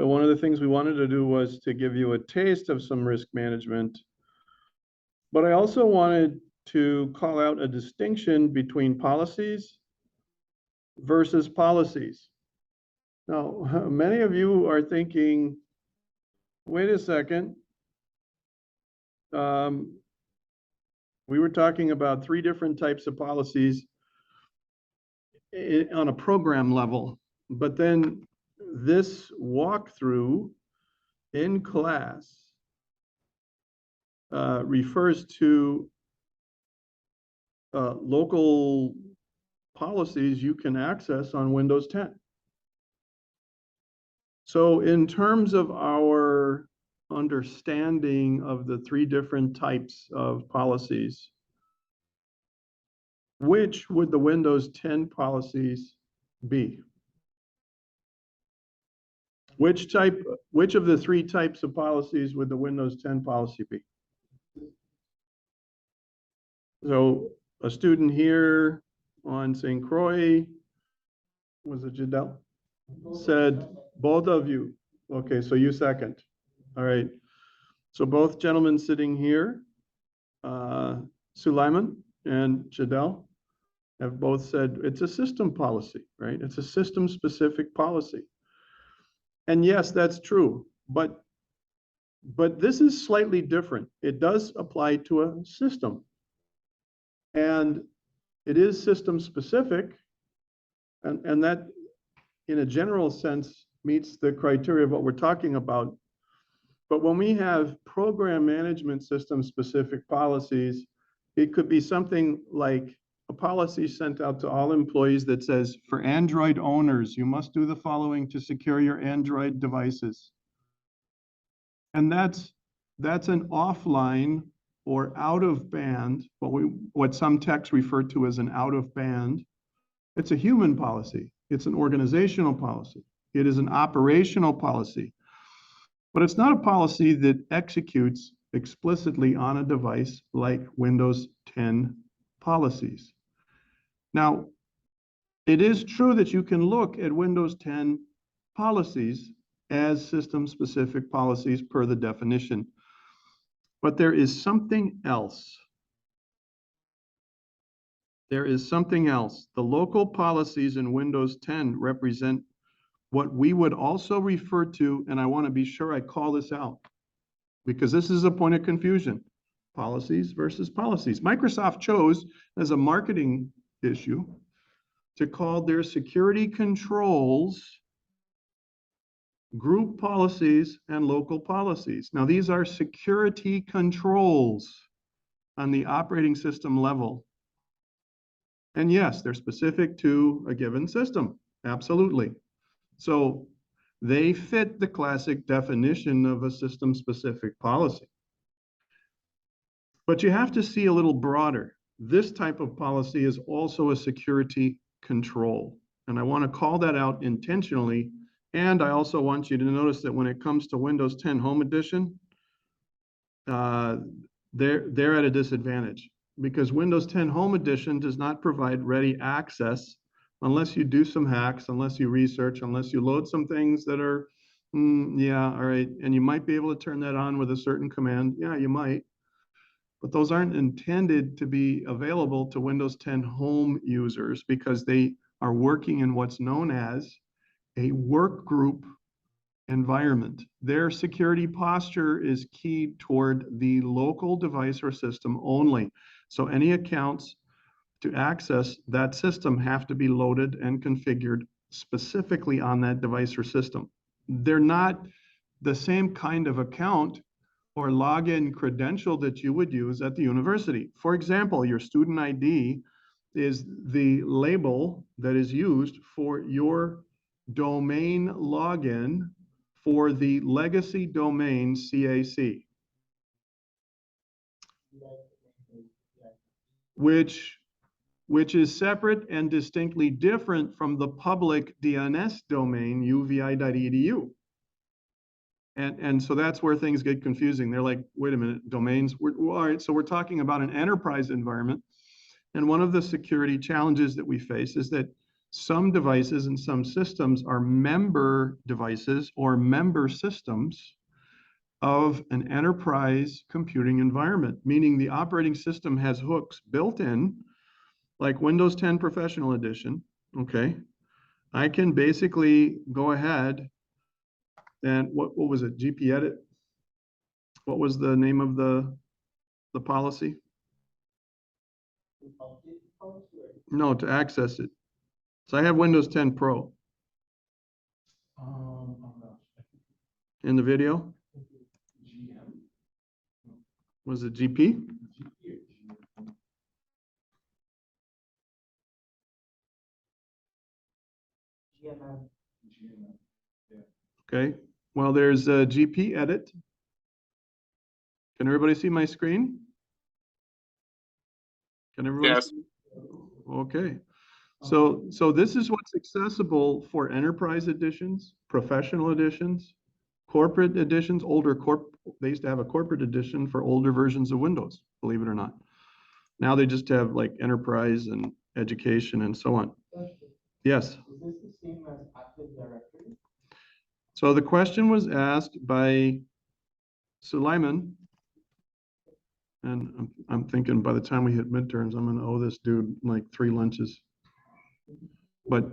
one of the things we wanted to do was to give you a taste of some risk management. But I also wanted to call out a distinction between policies versus policies. Now, many of you are thinking, wait a second. We were talking about 3 different types of policies on a program level, but then this walkthrough in class refers to local policies you can access on Windows 10. So in terms of our understanding of the 3 different types of policies, which would the Windows 10 policies be? Which of the 3 types of policies would the Windows 10 policy be? So a student here on St. Croix, was it Jadel? Said both of you. Okay, so you second. All right. So both gentlemen sitting here, Sulaiman and Jadel, have both said it's a system policy, right? It's a system-specific policy. And yes, that's true, but this is slightly different. It does apply to a system. And it is system-specific, and that, in a general sense, meets the criteria of what we're talking about. But when we have program management system-specific policies, it could be something like a policy sent out to all employees that says, for Android owners, you must do the following to secure your Android devices. And that's an offline or out of band, what some texts refer to as an out of band. It's a human policy. It's an organizational policy. It is an operational policy. But it's not a policy that executes explicitly on a device like Windows 10 policies. Now, it is true that you can look at Windows 10 policies as system-specific policies per the definition. But there is something else. There is something else. The local policies in Windows 10 represent what we would also refer to, and I want to be sure I call this out, because this is a point of confusion, policies versus policies. Microsoft chose, as a marketing issue, to call their security controls group policies and local policies. Now, these are security controls on the operating system level. And yes, they're specific to a given system, absolutely. So they fit the classic definition of a system-specific policy. But you have to see a little broader. This type of policy is also a security control. And I want to call that out intentionally. And I also want you to notice that when it comes to Windows 10 Home Edition, they're at a disadvantage, because Windows 10 Home Edition does not provide ready access unless you do some hacks, unless you research, unless you load some things that are, yeah, all right. And you might be able to turn that on with a certain command. Yeah, you might. But those aren't intended to be available to Windows 10 Home users, because they are working in what's known as a work group environment. Their security posture is keyed toward the local device or system only. So any accounts to access that system have to be loaded and configured specifically on that device or system. They're not the same kind of account or login credential that you would use at the university. For example, your student ID is the label that is used for your domain login for the legacy domain CAC, which is separate and distinctly different from the public DNS domain uvi.edu. And so that's where things get confusing. They're like, wait a minute, domains? All right, so we're talking about an enterprise environment. And one of the security challenges that we face is that some devices and some systems are member devices or member systems of an enterprise computing environment, meaning the operating system has hooks built in, like Windows 10 Professional Edition, okay? I can basically go ahead and what was it, GP edit? What was the name of the policy? No, to access it. So I have Windows 10 Pro. In the video? Was it GP? Okay, well, there's a GP edit. Can everybody see my screen? Can everybody? Yes. See? Okay. So this is what's accessible for enterprise editions, professional editions, corporate editions, they used to have a corporate edition for older versions of Windows, believe it or not. Now they just have like enterprise and education and so on. Yes. Is this the same as Active Directory? So the question was asked by Sulaiman, and I'm thinking by the time we hit midterms, I'm gonna owe this dude like 3 lunches. But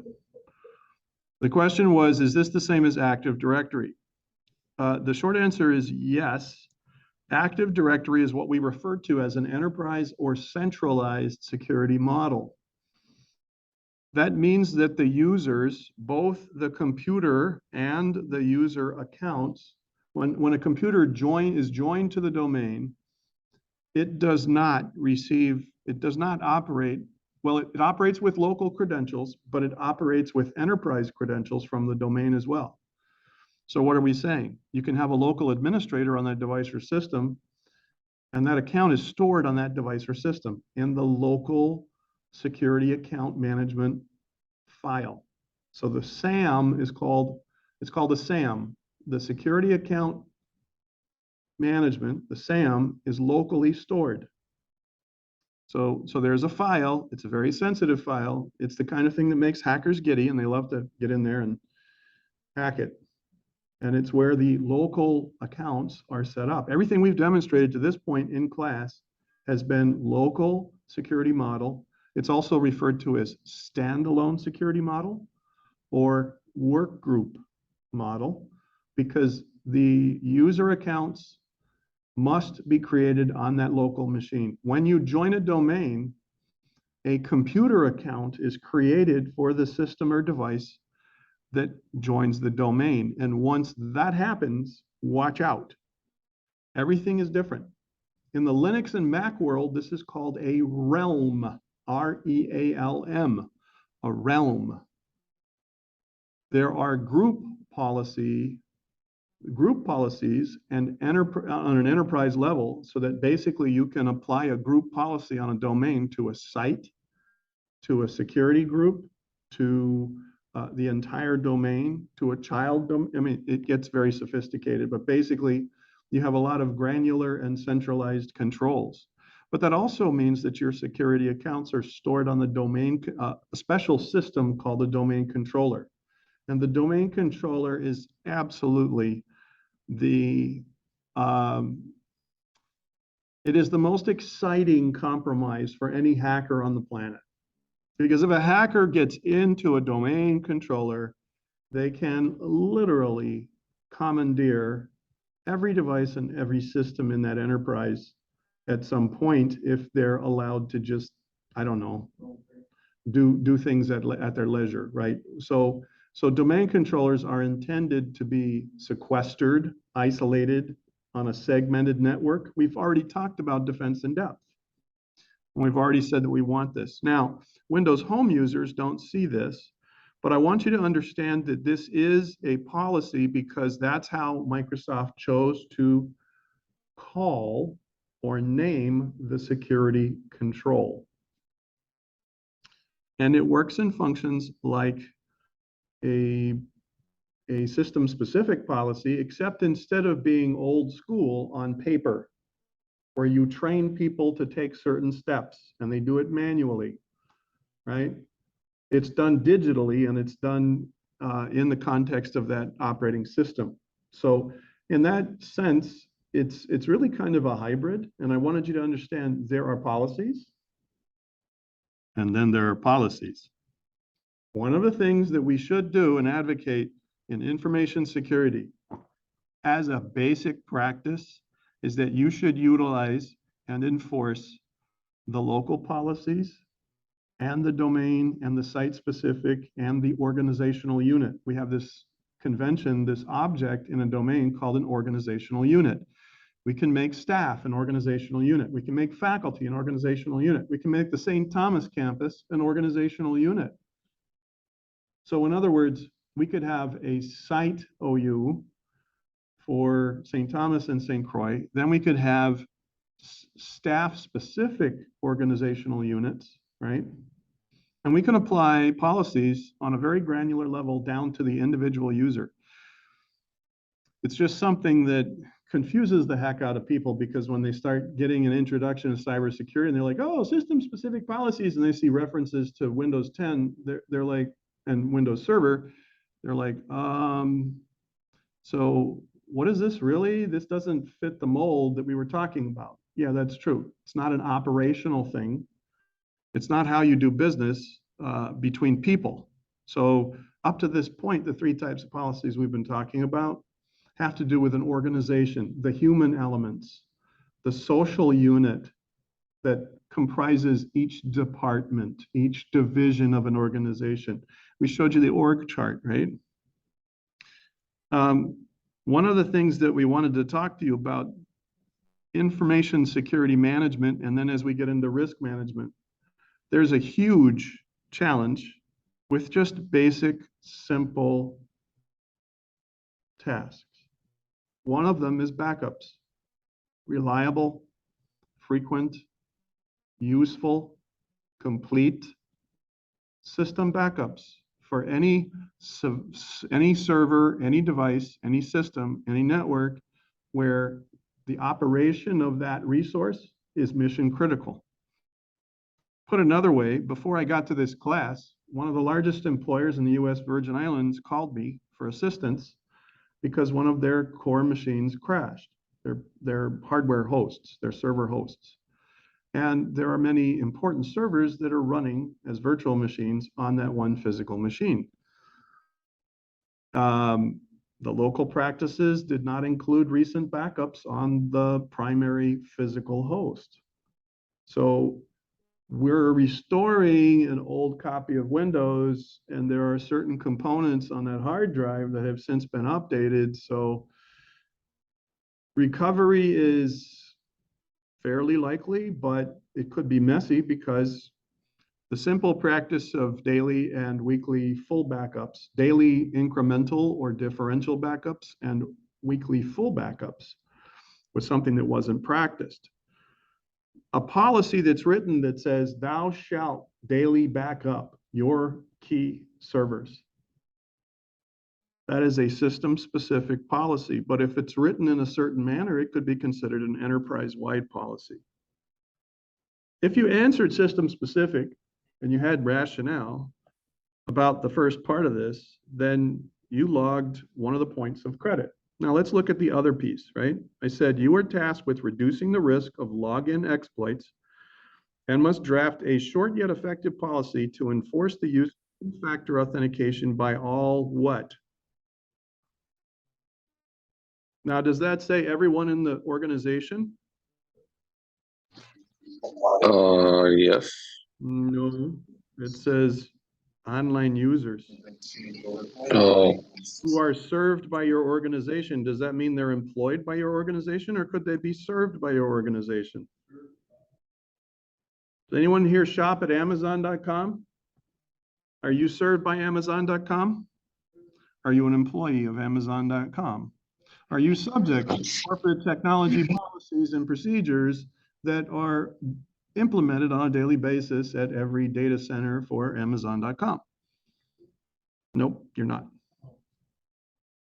the question was, is this the same as Active Directory? The short answer is yes. Active Directory is what we refer to as an enterprise or centralized security model. That means that the users, both the computer and the user accounts, when a computer is joined to the domain, it does not operate, well, it operates with local credentials, but it operates with enterprise credentials from the domain as well. So what are we saying? You can have a local administrator on that device or system, and that account is stored on that device or system in the local security account management file. So the SAM is called, it's called a SAM. The security account management, the SAM, is locally stored. So there's a file. It's a very sensitive file. It's the kind of thing that makes hackers giddy, and they love to get in there and hack it. And it's where the local accounts are set up. Everything we've demonstrated to this point in class has been local security model. It's also referred to as standalone security model or work group model, because the user accounts must be created on that local machine. When you join a domain, a computer account is created for the system or device that joins the domain. And once that happens, watch out. Everything is different. In the Linux and Mac world, this is called a realm, R-E-A-L-M, a realm. There are group policies and on an enterprise level, so that basically you can apply a group policy on a domain to a site, to a security group, to the entire domain, to a child domain. I mean, it gets very sophisticated, but basically you have a lot of granular and centralized controls. But that also means that your security accounts are stored on the domain, a special system called the domain controller. And the domain controller is absolutely it is the most exciting compromise for any hacker on the planet. Because if a hacker gets into a domain controller, they can literally commandeer every device and every system in that enterprise at some point if they're allowed to just, I don't know, do things at their leisure, right? So domain controllers are intended to be sequestered, isolated on a segmented network. We've already talked about defense in depth. And we've already said that we want this. Now, Windows Home users don't see this, but I want you to understand that this is a policy because that's how Microsoft chose to call or name the security control. And it works and functions like a system-specific policy, except instead of being old school on paper, where you train people to take certain steps and they do it manually, right? It's done digitally and it's done in the context of that operating system. So in that sense, it's really kind of a hybrid. And I wanted you to understand there are policies and then there are policies. One of the things that we should do and advocate in information security as a basic practice is that you should utilize and enforce the local policies and the domain and the site specific and the organizational unit. We have this convention, this object in a domain called an organizational unit. We can make staff an organizational unit. We can make faculty an organizational unit. We can make the St. Thomas campus an organizational unit. So in other words, we could have a site OU for St. Thomas and St. Croix. Then we could have staff-specific organizational units, right? And we can apply policies on a very granular level down to the individual user. It's just something that confuses the heck out of people because when they start getting an introduction to cybersecurity and they're like, oh, system-specific policies, and they see references to Windows 10, they're like, and Windows Server, they're like, so what is this really? This doesn't fit the mold that we were talking about. Yeah, that's true. It's not an operational thing. It's not how you do business between people. So up to this point, the three types of policies we've been talking about have to do with an organization, the human elements, the social unit that comprises each department, each division of an organization. We showed you the org chart, right? One of the things that we wanted to talk to you about, information security management, and then as we get into risk management, there's a huge challenge with just basic, simple tasks. One of them is backups. Reliable, frequent, useful, complete system backups for any server, any device, any system, any network where the operation of that resource is mission critical. Put another way, before I got to this class, one of the largest employers in the US Virgin Islands called me for assistance because one of their core machines crashed, their hardware hosts, their server hosts. And there are many important servers that are running as virtual machines on that one physical machine. The local practices did not include recent backups on the primary physical host. So we're restoring an old copy of Windows, and there are certain components on that hard drive that have since been updated. So recovery is fairly likely, but it could be messy because the simple practice of daily and weekly full backups, daily incremental or differential backups, and weekly full backups was something that wasn't practiced. A policy that's written that says, thou shalt daily back up your key servers. That is a system-specific policy, but if it's written in a certain manner, it could be considered an enterprise-wide policy. If you answered system-specific and you had rationale about the first part of this, then you logged one of the points of credit. Now let's look at the other piece, right? I said you are tasked with reducing the risk of login exploits and must draft a short yet effective policy to enforce the use of two-factor authentication by all what? Now, does that say everyone in the organization? Yes. No, it says online users Oh, who are served by your organization. Does that mean they're employed by your organization, or could they be served by your organization? Does anyone here shop at Amazon.com? Are you served by Amazon.com? Are you an employee of Amazon.com? Are you subject to corporate technology policies and procedures that are implemented on a daily basis at every data center for Amazon.com? Nope, you're not.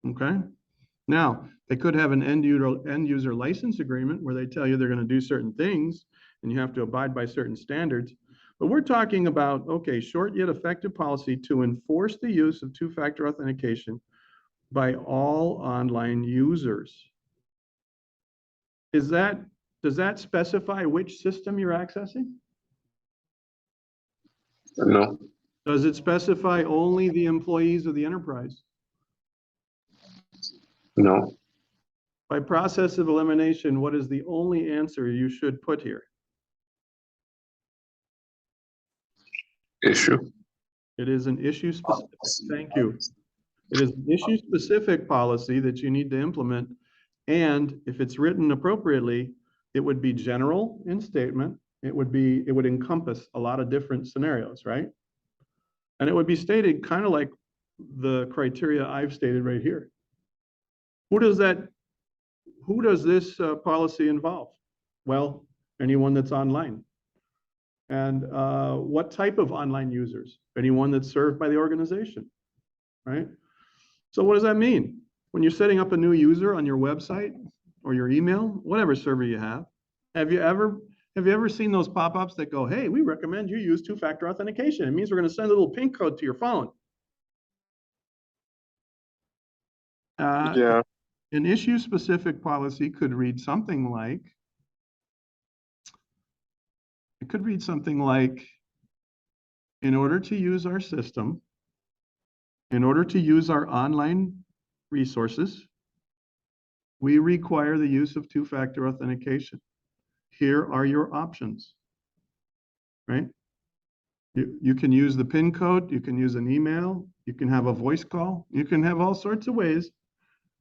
Okay. Now, they could have an end user license agreement where they tell you they're going to do certain things and you have to abide by certain standards. But we're talking about, okay, short yet effective policy to enforce the use of two-factor authentication by all online users. Does that specify which system you're accessing? No. Does it specify only the employees of the enterprise? No. By process of elimination, what is the only answer you should put here? Issue. It is an issue specific. Thank you. It is an issue specific policy that you need to implement. And if it's written appropriately, it would be general in statement. It would encompass a lot of different scenarios, right? And it would be stated kind of like the criteria I've stated right here. Who does this policy involve? Well, anyone that's online. And what type of online users? Anyone that's served by the organization, right? So what does that mean? When you're setting up a new user on your website or your email, whatever server you have you ever seen those pop-ups that go, hey, we recommend you use two-factor authentication. It means we're going to send a little PIN code to your phone. Yeah. An issue-specific policy could read something like, in order to use our system, in order to use our online resources, we require the use of two-factor authentication. Here are your options, right? You can use the PIN code, you can use an email, you can have a voice call, you can have all sorts of ways.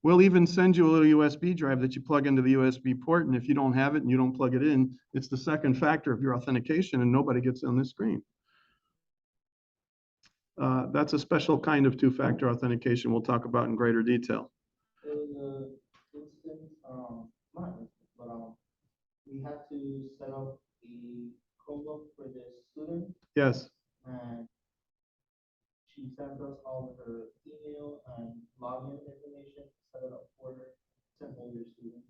We'll even send you a little USB drive that you plug into the USB port, and if you don't have it and you don't plug it in, it's the second factor of your authentication and nobody gets on this screen. That's a special kind of two-factor authentication we'll talk about in greater detail. So the instance, not instance, but we had to set up the Chromebook for the student, Yes, and she sent us all of her email and login information, set it up for her, sent older student,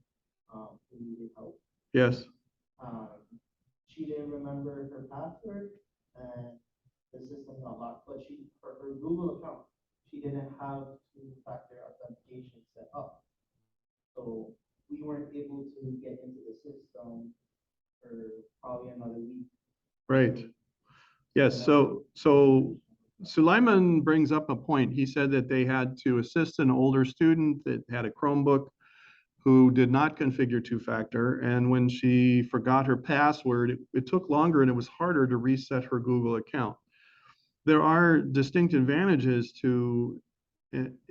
who needed help. yes, She didn't remember her password, and the system got locked, but for her Google account, she didn't have two-factor authentication set up. So we weren't able to get into the system for probably another week. right. Yes, so Sulaiman brings up a point. He said that they had to assist an older student that had a Chromebook who did not configure two-factor. And when she forgot her password, it took longer and it was harder to reset her Google account. There are distinct advantages to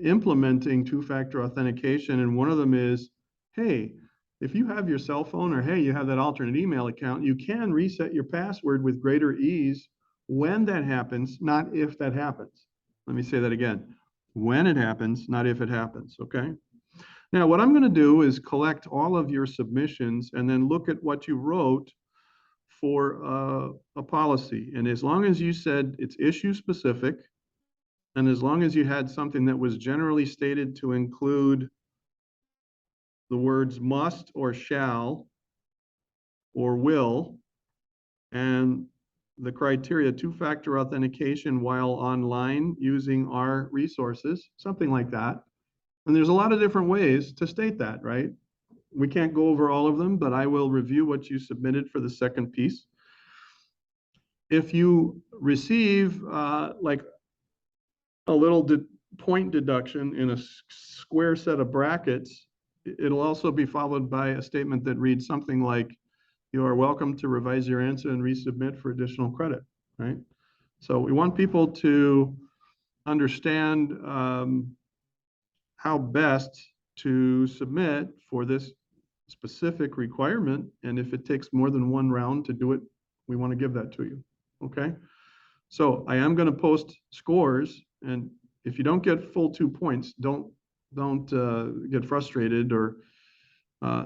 implementing two-factor authentication. And one of them is, hey, if you have your cell phone or hey, you have that alternate email account, you can reset your password with greater ease when that happens, not if that happens. Let me say that again. When it happens, not if it happens, okay? Now, what I'm going to do is collect all of your submissions and then look at what you wrote for a policy. And as long as you said it's issue specific, and as long as you had something that was generally stated to include the words must or shall or will, and the criteria two-factor authentication while online using our resources, something like that. And there's a lot of different ways to state that, right? We can't go over all of them, but I will review what you submitted for the second piece. If you receive like a little point deduction in a square set of brackets, it'll also be followed by a statement that reads something like, you are welcome to revise your answer and resubmit for additional credit, right? So we want people to understand how best to submit for this specific requirement. And if it takes more than one round to do it, we want to give that to you, okay? So I am going to post scores, and if you don't get full 2 points, don't get frustrated, or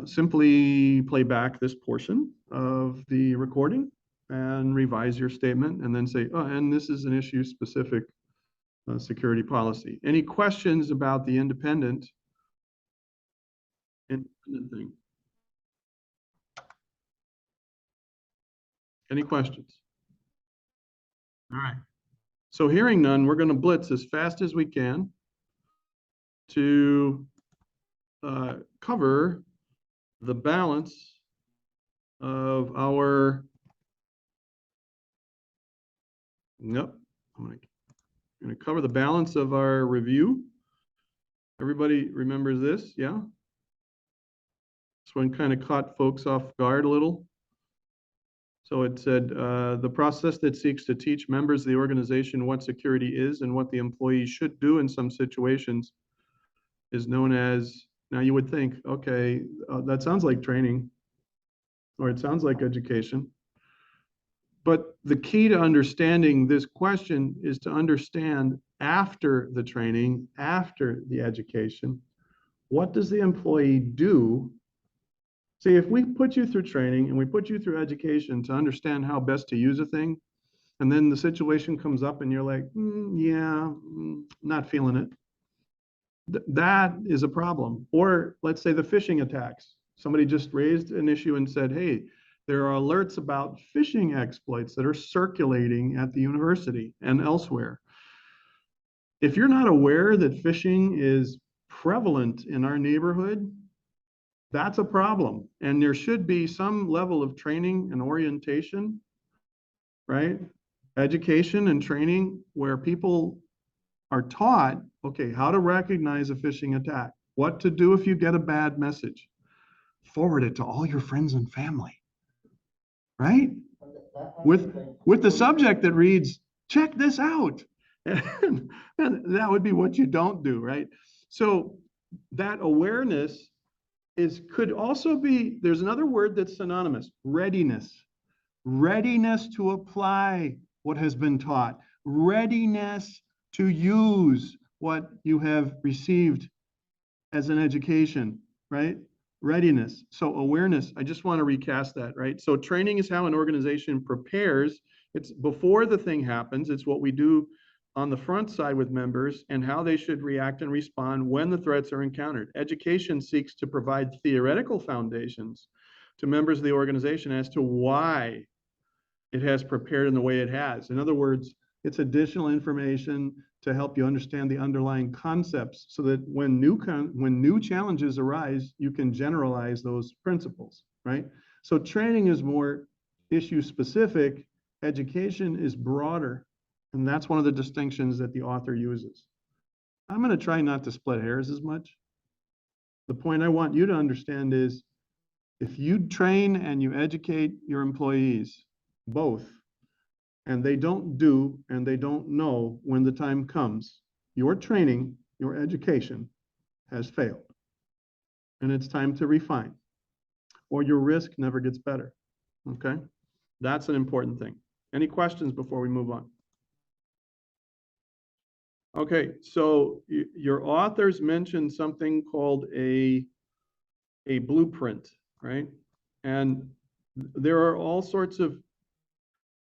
simply play back this portion of the recording and revise your statement and then say, oh, and this is an issue specific security policy. Any questions about the independent thing? Any questions? All right. So hearing none, we're going to blitz as fast as we can to cover the balance of our, nope, I'm going to cover the balance of our review. Everybody remembers this, yeah? This one kind of caught folks off guard a little. So it said, the process that seeks to teach members of the organization what security is and what the employee should do in some situations is known as, now you would think, okay, that sounds like training, or it sounds like education. But the key to understanding this question is to understand after the training, after the education, what does the employee do? See, if we put you through training and we put you through education to understand how best to use a thing, and then the situation comes up and you're like, not feeling it. That is a problem. Or let's say the phishing attacks. Somebody just raised an issue and said, hey, there are alerts about phishing exploits that are circulating at the university and elsewhere. If you're not aware that phishing is prevalent in our neighborhood, that's a problem. And there should be some level of training and orientation, right? Education and training where people are taught, okay, how to recognize a phishing attack, what to do if you get a bad message, forward it to all your friends and family, right? With the subject that reads, check this out. And that would be what you don't do, right? So that awareness could also be, there's another word that's synonymous, readiness. Readiness to apply what has been taught, readiness to use what you have received as an education, right? Readiness. So awareness, I just want to recast that, right? So training is how an organization prepares. It's before the thing happens. It's what we do on the front side with members and how they should react and respond when the threats are encountered. Education seeks to provide theoretical foundations to members of the organization as to why it has prepared in the way it has. In other words, it's additional information to help you understand the underlying concepts so that when new challenges arise, you can generalize those principles, right? So training is more issue specific, education is broader, and that's one of the distinctions that the author uses. I'm going to try not to split hairs as much. The point I want you to understand is if you train and you educate your employees, both, and they don't do and they don't know when the time comes, your training, your education has failed. And it's time to refine, or your risk never gets better. Okay? That's an important thing. Any questions before we move on? Okay, so your authors mentioned something called a blueprint, right? And there are all sorts of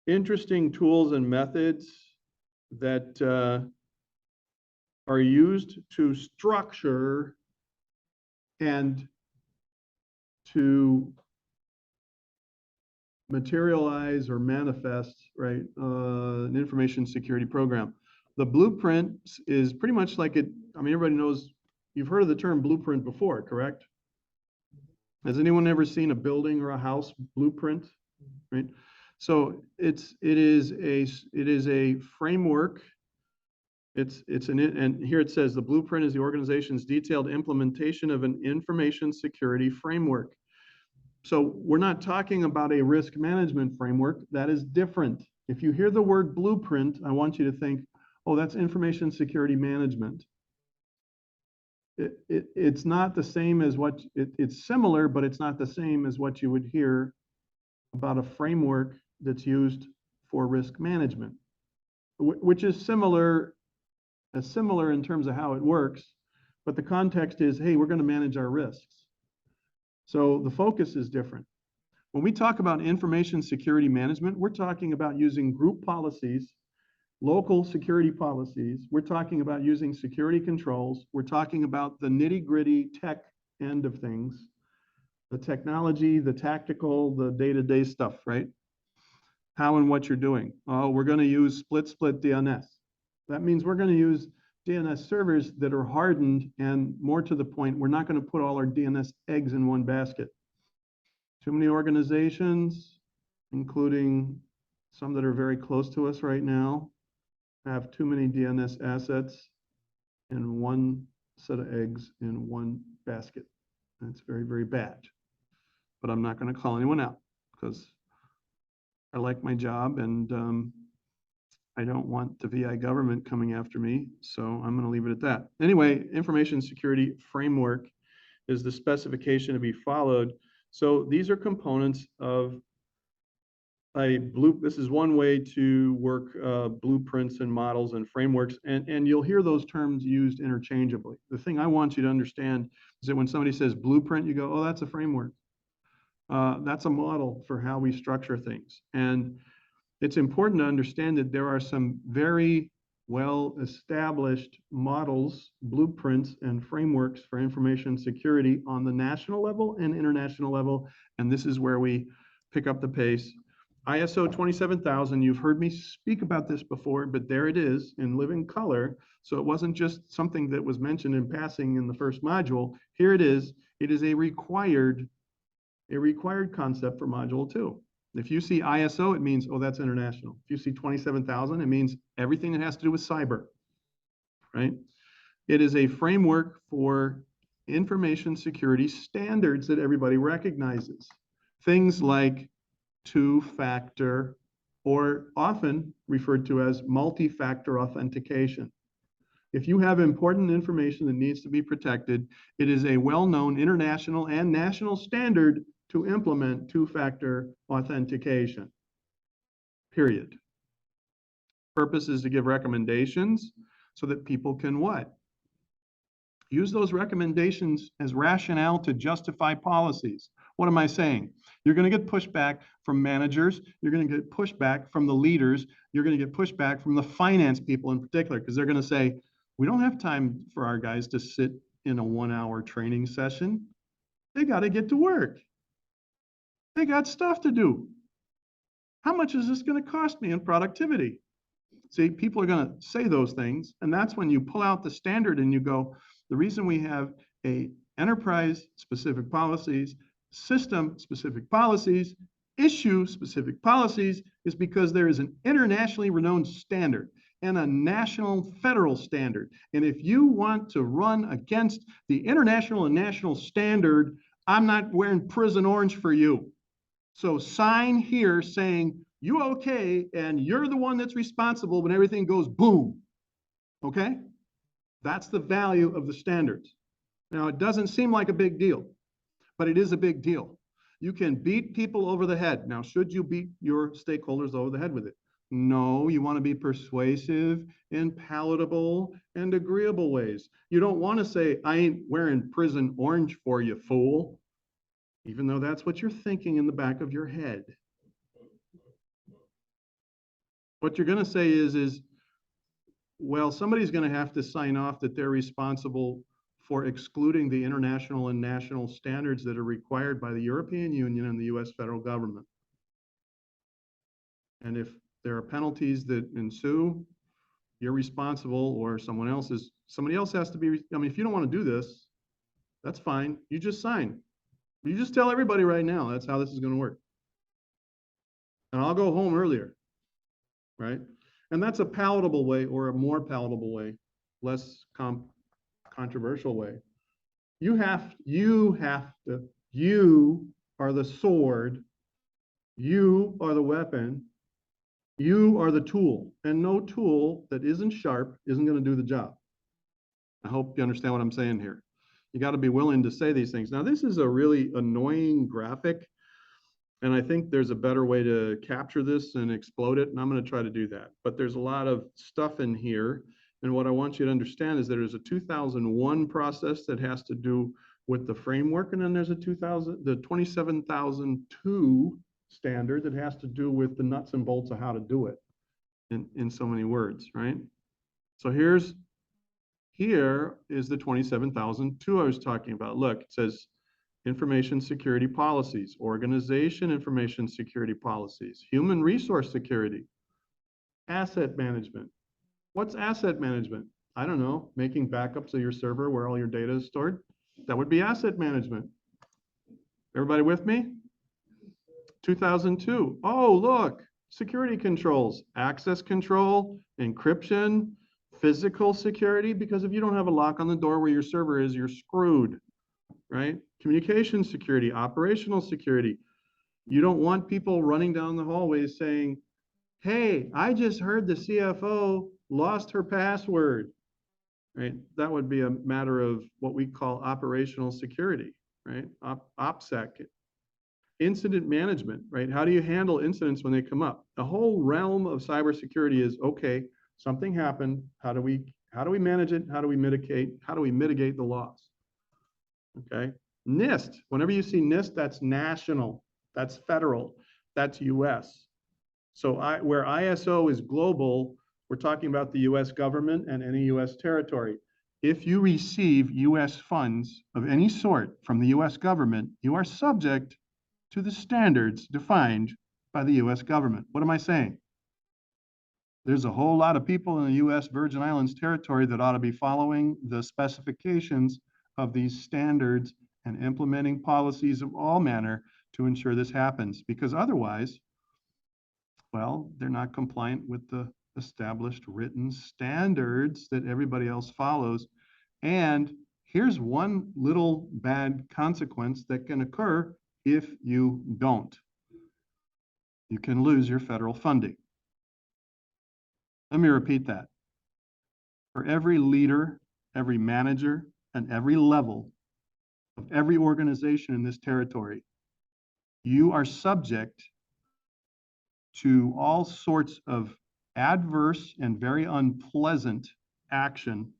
interesting tools and methods that are used to structure and to materialize or manifest, right, an information security program. The blueprint is pretty much like it, I mean, everybody knows, you've heard of the term blueprint before, correct? Has anyone ever seen a building or a house blueprint, right? So it is a framework. And here it says the blueprint is the organization's detailed implementation of an information security framework. So we're not talking about a risk management framework. That is different. If you hear the word blueprint, I want you to think, oh, that's information security management. It's not the same as what, it's similar, but it's not the same as what you would hear about a framework that's used for risk management, which is similar in terms of how it works, but the context is, hey, we're going to manage our risks. So the focus is different. When we talk about information security management, we're talking about using group policies, local security policies. We're talking about using security controls. We're talking about the nitty-gritty tech end of things, the technology, the tactical, the day-to-day stuff, right? how and what you're doing. Oh, we're going to use split DNS. That means we're going to use DNS servers that are hardened, and more to the point, we're not going to put all our DNS eggs in one basket. Too many organizations, including some that are very close to us right now, have too many DNS assets and one set of eggs in one basket. And it's very, very bad. But I'm not going to call anyone out because I like my job, and I don't want the VI government coming after me. So I'm going to leave it at that. Anyway, information security framework is the specification to be followed. So these are components of this is one way to work blueprints and models and frameworks, and you'll hear those terms used interchangeably. The thing I want you to understand is that when somebody says blueprint, you go, oh, that's a framework. That's a model for how we structure things. And it's important to understand that there are some very well-established models, blueprints, and frameworks for information security on the national level and international level. And this is where we pick up the pace. ISO 27000, you've heard me speak about this before, but there it is in living color. So it wasn't just something that was mentioned in passing in the first module. Here it is. It is a required concept for module 2. If you see ISO, it means, oh, that's international. If you see 27000, it means everything that has to do with cyber, right? It is a framework for information security standards that everybody recognizes. Things like two-factor, or often referred to as multi-factor authentication. If you have important information that needs to be protected, it is a well-known international and national standard to implement two-factor authentication, period. Purpose is to give recommendations so that people can what? Use those recommendations as rationale to justify policies. What am I saying? You're going to get pushback from managers. You're going to get pushback from the leaders. You're going to get pushback from the finance people in particular, because they're going to say, we don't have time for our guys to sit in a 1-hour training session. They got to get to work. They got stuff to do. How much is this going to cost me in productivity? See, people are going to say those things, and that's when you pull out the standard and you go, the reason we have a enterprise-specific policies, system-specific policies, issue-specific policies is because there is an internationally renowned standard and a national federal standard. And if you want to run against the international and national standard, I'm not wearing prison orange for you. So sign here saying you okay, and you're the one that's responsible when everything goes boom. Okay? That's the value of the standards. Now, it doesn't seem like a big deal, but it is a big deal. You can beat people over the head. Now, should you beat your stakeholders over the head with it? No, you want to be persuasive in palatable and agreeable ways. You don't want to say, I ain't wearing prison orange for you, fool, even though that's what you're thinking in the back of your head. What you're going to say is, well, somebody's going to have to sign off that they're responsible for excluding the international and national standards that are required by the European Union and the US federal government. And if there are penalties that ensue, you're responsible, or somebody else has to be, I mean, if you don't want to do this, that's fine. You just sign. You just tell everybody right now, that's how this is going to work. And I'll go home earlier, right? And that's a palatable way, or a more palatable way, less controversial way. You are the sword, you are the weapon, you are the tool, and no tool that isn't sharp isn't going to do the job. I hope you understand what I'm saying here. You got to be willing to say these things. Now, this is a really annoying graphic, and I think there's a better way to capture this and explode it, and I'm going to try to do that. But there's a lot of stuff in here, and what I want you to understand is that there's a 2001 process that has to do with the framework, and then there's the 27002 standard that has to do with the nuts and bolts of how to do it in so many words, right? So here is the 27002 I was talking about. Look, it says information security policies, organization information security policies, human resource security, asset management. What's asset management? I don't know, making backups of your server where all your data is stored. That would be asset management. Everybody with me? 2002. Oh, look, security controls, access control, encryption, physical security, because if you don't have a lock on the door where your server is, you're screwed, right? Communication security, operational security. You don't want people running down the hallways saying, hey, I just heard the CFO lost her password, right? That would be a matter of what we call operational security, right? OPSEC. Incident management, right? How do you handle incidents when they come up? The whole realm of cybersecurity is, okay, something happened. How do we manage it? How do we mitigate the loss? Okay. NIST, whenever you see NIST, that's national, that's federal, that's US. So where ISO is global, we're talking about the US government and any US territory. If you receive US funds of any sort from the US government, you are subject to the standards defined by the US government. What am I saying? There's a whole lot of people in the US Virgin Islands territory that ought to be following the specifications of these standards and implementing policies of all manner to ensure this happens, because otherwise, well, they're not compliant with the established written standards that everybody else follows. And here's one little bad consequence that can occur if you don't. You can lose your federal funding. Let me repeat that. For every leader, every manager, and every level of every organization in this territory, you are subject to all sorts of adverse and very unpleasant action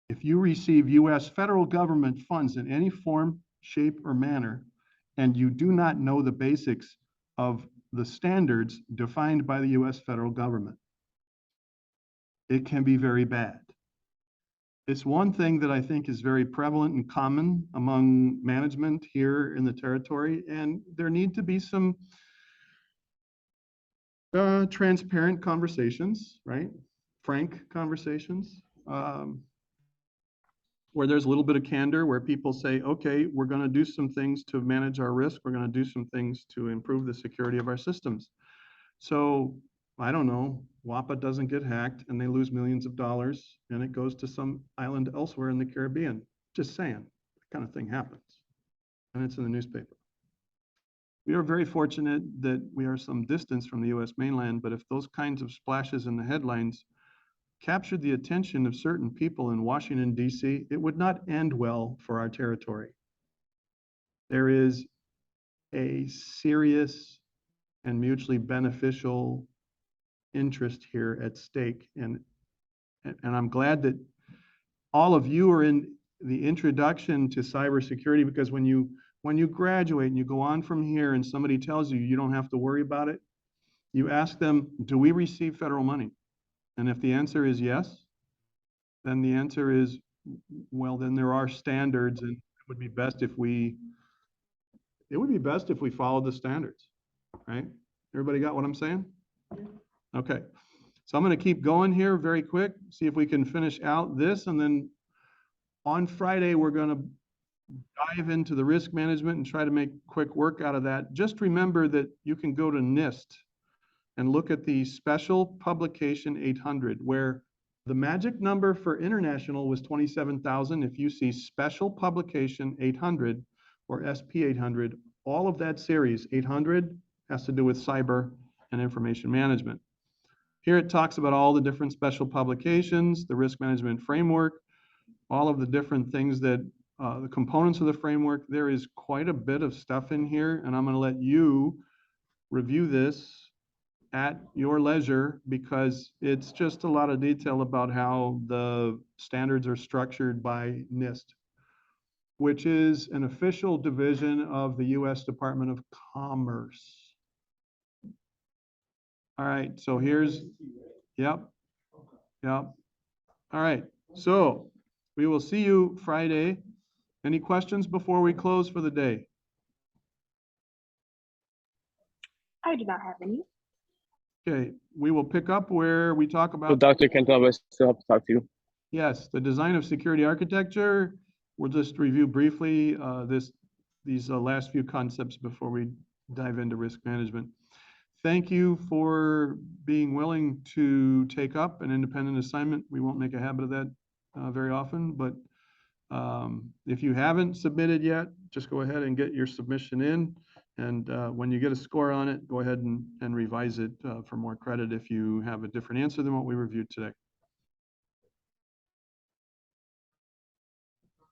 if you receive US federal government funds in any form, shape, or manner, and you do not know the basics of the standards defined by the US federal government. It can be very bad. It's one thing that I think is very prevalent and common among management here in the territory, and there need to be some transparent conversations, right? Frank conversations, where there's a little bit of candor, where people say, okay, we're going to do some things to manage our risk. We're going to do some things to improve the security of our systems. So I don't know, WAPA doesn't get hacked and they lose millions of dollars and it goes to some island elsewhere in the Caribbean. Just saying, that kind of thing happens. And it's in the newspaper. We are very fortunate that we are some distance from the US mainland, but if those kinds of splashes in the headlines captured the attention of certain people in Washington, D.C., it would not end well for our territory. There is a serious and mutually beneficial interest here at stake. And I'm glad that all of you are in the introduction to cybersecurity, because when you graduate and you go on from here and somebody tells you you don't have to worry about it, you ask them, do we receive federal money? And if the answer is yes, then the answer is, well, then there are standards, and it would be best if we followed the standards, right? Everybody got what I'm saying? Okay. So I'm going to keep going here very quick, see if we can finish out this, and then on Friday, we're going to dive into the risk management and try to make quick work out of that. Just remember that you can go to NIST and look at the special publication 800, where the magic number for international was 27,000. If you see special publication 800 or SP 800, all of that series, 800, has to do with cyber and information management. Here it talks about all the different special publications, the risk management framework, all of the different things that, the components of the framework. There is quite a bit of stuff in here, and I'm going to let you review this at your leisure, because it's just a lot of detail about how the standards are structured by NIST, which is an official division of the US Department of Commerce. All right, so here's, yep. All right, so we will see you Friday Any questions before we close for the day? I do not have any. Okay, we will pick up where we talk So about, Dr. Cantal, I still have to talk to you. yes, the design of security architecture. We'll just review briefly these last few concepts before we dive into risk management. Thank you for being willing to take up an independent assignment. We won't make a habit of that very often, but if you haven't submitted yet, just go ahead and get your submission in. And when you get a score on it, go ahead and revise it for more credit if you have a different answer than what we reviewed today.